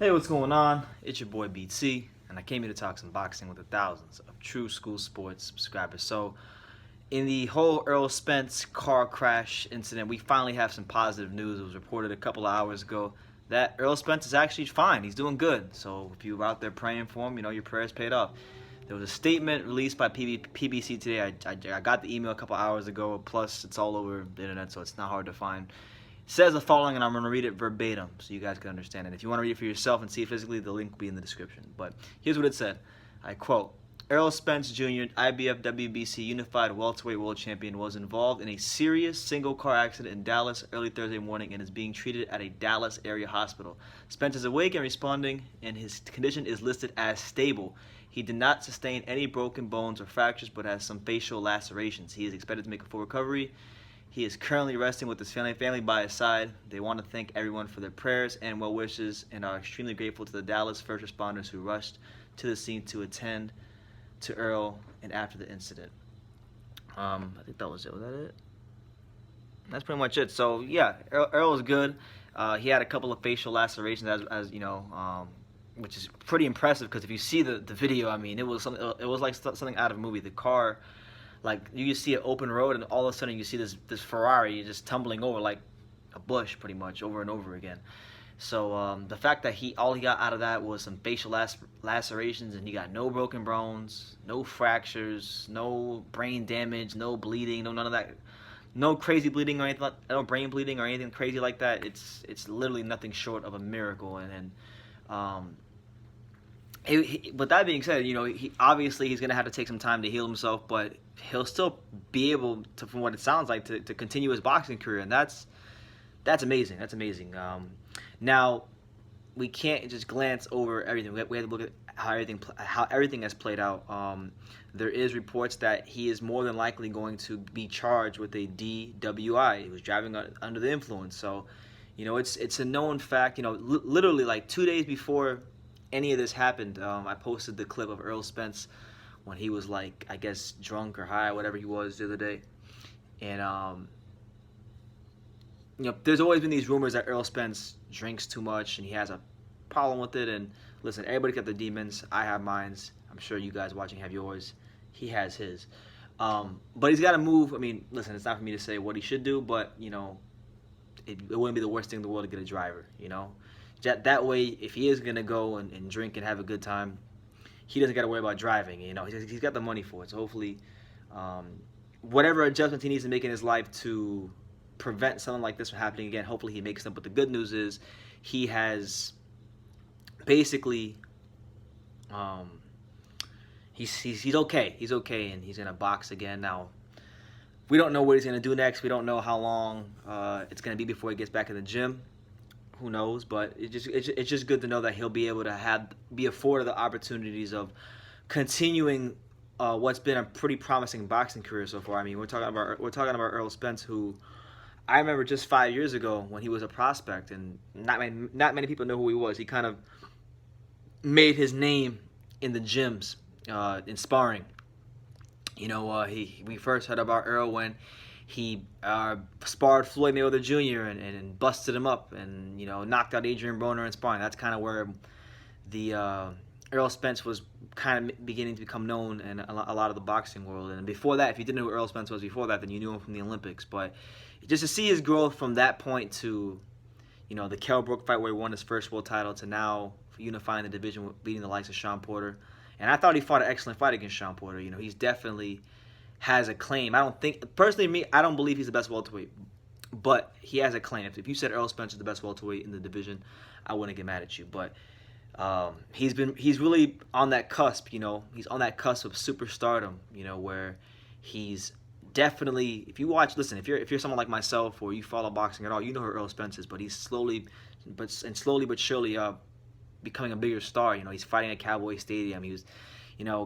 Hey, what's going on? It's your boy BT, and I came here to talk some boxing with the thousands of true school sports subscribers. So, in the whole Errol Spence car crash incident, we finally have some positive news. It was reported a couple of hours ago that Errol Spence is actually fine. He's doing good. So, if you're out there praying for him, your prayers paid off. There was a statement released by PBC today. I got the email a couple hours ago. Plus, it's all over the internet, so it's not hard to find. Says the following, and I'm going to read it verbatim so you guys can understand it. If you want to read it for yourself and see it physically, the link will be in the description. But here's what it said. I quote, Errol Spence Jr., IBF WBC Unified Welterweight World Champion, was involved in a serious single-car accident in Dallas early Thursday morning and is being treated at a Dallas area hospital. Spence is awake and responding, and his condition is listed as stable. He did not sustain any broken bones or fractures, but has some facial lacerations. He is expected to make a full recovery. He is currently resting with his family by his side. They want to thank everyone for their prayers and well wishes and are extremely grateful to the Dallas first responders who rushed to the scene to attend to Earl and after the incident. I think that was it. Was that it? That's pretty much it. So yeah, Earl is good. He had a couple of facial lacerations, as you know, which is pretty impressive because if you see the video, I mean, it was like something out of a movie. The car, like you see an open road, and all of a sudden you see this Ferrari just tumbling over like a bush, pretty much over and over again. So the fact that all he got out of that was some facial lacerations, and he got no broken bones, no fractures, no brain damage, no bleeding, none of that, no crazy bleeding or anything, no brain bleeding or anything crazy like that. It's literally nothing short of a miracle, and um, but that being said, he obviously he's gonna have to take some time to heal himself, but he'll still be able to, from what it sounds like, to continue his boxing career, and that's amazing. That's amazing. Now we can't just glance over everything. We have to look at how everything has played out. There is reports that he is more than likely going to be charged with a DWI. He was driving under the influence. So, it's a known fact. Literally like 2 days before any of this happened, I posted the clip of Errol Spence when he was like, I guess, drunk or high, whatever he was the other day. And there's always been these rumors that Errol Spence drinks too much and he has a problem with it. And listen, everybody got their demons. I have mine. I'm sure you guys watching have yours. He has his. But he's got to move. I mean, listen, it's not for me to say what he should do, but it wouldn't be the worst thing in the world to get a driver. That way, if he is gonna go and drink and have a good time, he doesn't got to worry about driving. He's got the money for it. So hopefully, whatever adjustments he needs to make in his life to prevent something like this from happening again, hopefully he makes them. But the good news is he has basically he's okay. He's okay, and he's gonna box again. Now we don't know what he's gonna do next. We don't know how long it's gonna be before he gets back in the gym. Who knows? But it's just good to know that he'll be able to be afforded the opportunities of continuing what's been a pretty promising boxing career so far. I mean, we're talking about Errol Spence, who I remember just 5 years ago when he was a prospect, and not many people know who he was. He kind of made his name in the gyms, in sparring. We first heard about Earl when he sparred Floyd Mayweather Jr. and busted him up and knocked out Adrian Broner in sparring. That's kind of where the Errol Spence was kind of beginning to become known in a lot of the boxing world. And before that, if you didn't know who Errol Spence was before that, then you knew him from the Olympics. But just to see his growth from that point to the Kell Brook fight where he won his first world title to now unifying the division, beating the likes of Sean Porter. And I thought he fought an excellent fight against Sean Porter. He's definitely has a claim. I don't think, personally, I don't believe he's the best welterweight, but he has a claim. If you said Errol Spence is the best welterweight in the division, I wouldn't get mad at you. But he's really on that cusp. He's on that cusp of superstardom. Where he's definitely. If you watch, listen. If you're someone like myself or you follow boxing at all, you know who Errol Spence is. But he's slowly but surely becoming a bigger star. He's fighting at Cowboy Stadium. He was,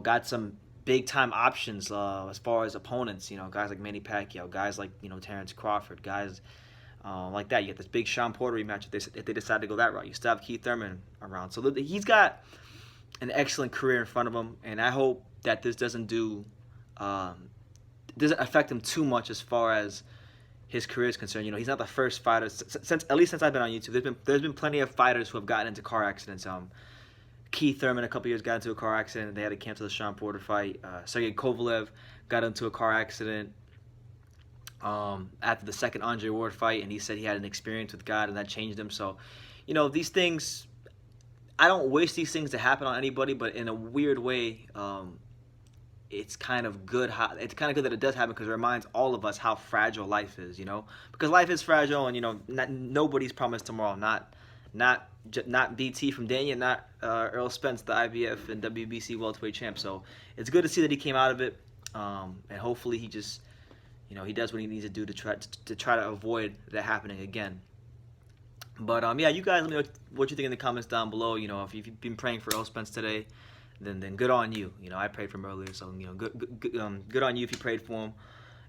got some big time options as far as opponents. Guys like Manny Pacquiao, guys like Terrence Crawford, guys like that. You get this big Sean Porter rematch if they decide to go that route. You still have Keith Thurman around, so he's got an excellent career in front of him, and I hope that this doesn't affect him too much as far as his career is concerned. He's not the first fighter since at least since I've been on YouTube. There's been plenty of fighters who have gotten into car accidents. Keith Thurman a couple years got into a car accident. They had to cancel the Sean Porter fight. Sergey Kovalev got into a car accident after the second Andre Ward fight, and he said he had an experience with God and that changed him. So, these things, I don't wish these things to happen on anybody, but in a weird way, it's kind of good. It's kind of good that it does happen because it reminds all of us how fragile life is. Because life is fragile, and nobody's promised tomorrow. Not BT from Dania, not Errol Spence, the IBF and WBC welterweight champ. So it's good to see that he came out of it, and hopefully he just, he does what he needs to do to try to avoid that happening again. But yeah, you guys let me know what you think in the comments down below. If you've been praying for Errol Spence today, then good on you. I prayed for him earlier, so good on you if you prayed for him,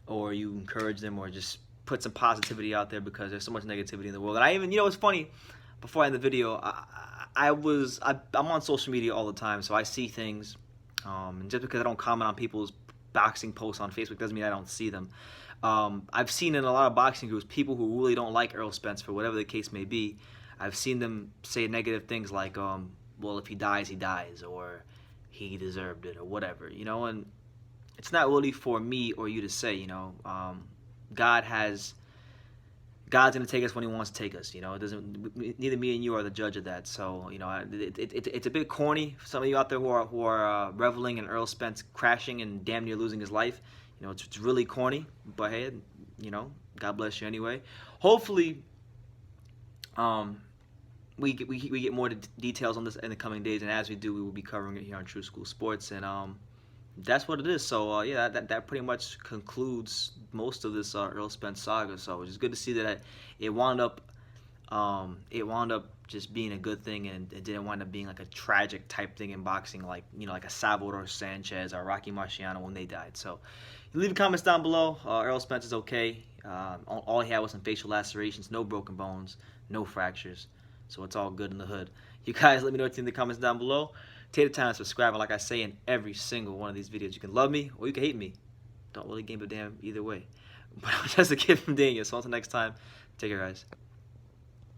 or you encouraged him, or just put some positivity out there because there's so much negativity in the world. And I even, it's funny. Before I end the video, I'm on social media all the time, so I see things. And just because I don't comment on people's boxing posts on Facebook doesn't mean I don't see them. I've seen in a lot of boxing groups people who really don't like Errol Spence for whatever the case may be. I've seen them say negative things like, well, if he dies, he dies, or he deserved it, or whatever. And it's not really for me or you to say. God's going to take us when he wants to take us. It doesn't. Neither me and you are the judge of that. So, it's a bit corny for some of you out there who are reveling in Errol Spence crashing and damn near losing his life. It's really corny. But hey, God bless you anyway. Hopefully, we get more details on this in the coming days, and as we do, we will be covering it here on True School Sports, and that's what it is. So yeah, that pretty much concludes most of this Errol Spence saga. So it's just good to see that it wound up just being a good thing, and it didn't wind up being like a tragic type thing in boxing, like like a Salvador Sanchez or Rocky Marciano when they died. So leave the comments down below. Errol Spence is okay. All he had was some facial lacerations, no broken bones, no fractures. So it's all good in the hood. You guys let me know what you think in the comments down below. Take the time to subscribe, and like I say in every single one of these videos, you can love me or you can hate me. Don't really give a damn either way. But I'm just a kid from Dania, so until next time, take care, guys.